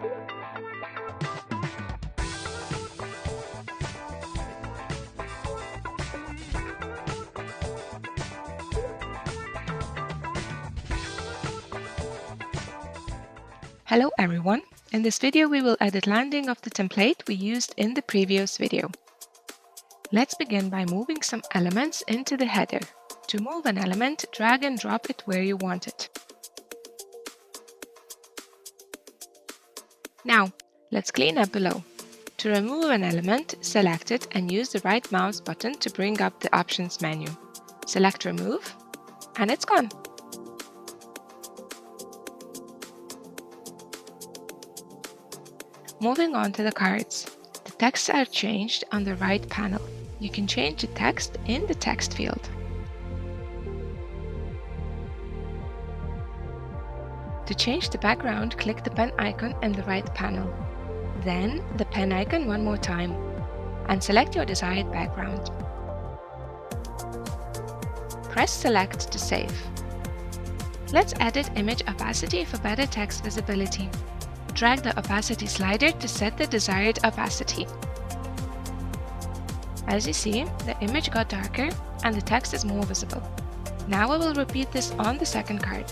Hello everyone! In this video we will edit landing of the template we used in the previous video. Let's begin by moving some elements into the header. To move an element, drag and drop it where you want it. Now, let's clean up below. To remove an element, select it and use the right mouse button to bring up the options menu. Select Remove, and it's gone. Moving on to the cards. The texts are changed on the right panel. You can change the text in the text field. To change the background, click the pen icon in the right panel. Then the pen icon one more time and select your desired background. Press Select to save. Let's edit image opacity for better text visibility. Drag the opacity slider to set the desired opacity. As you see, the image got darker and the text is more visible. Now I will repeat this on the second card.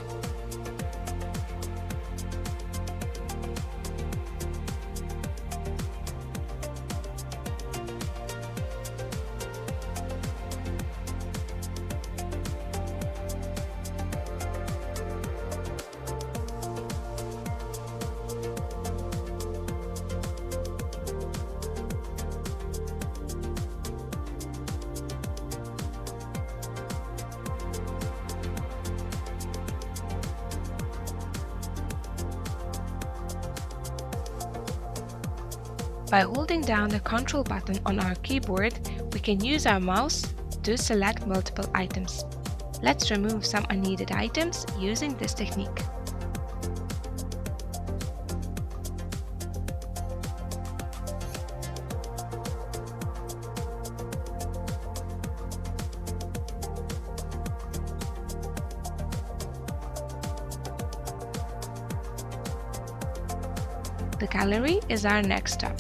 By holding down the Ctrl button on our keyboard, we can use our mouse to select multiple items. Let's remove some unneeded items using this technique. The gallery is our next step.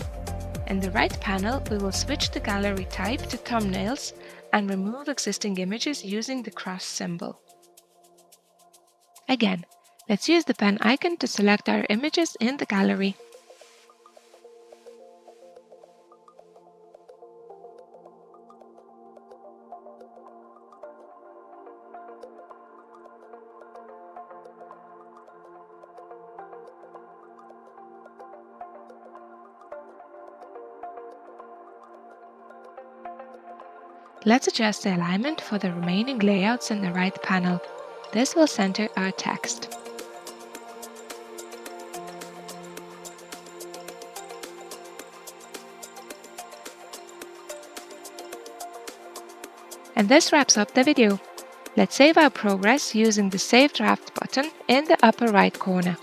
In the right panel, we will switch the gallery type to thumbnails and remove existing images using the cross symbol. Again, let's use the pen icon to select our images in the gallery. Let's adjust the alignment for the remaining layouts in the right panel. This will center our text. And this wraps up the video. Let's save our progress using the Save Draft button in the upper right corner.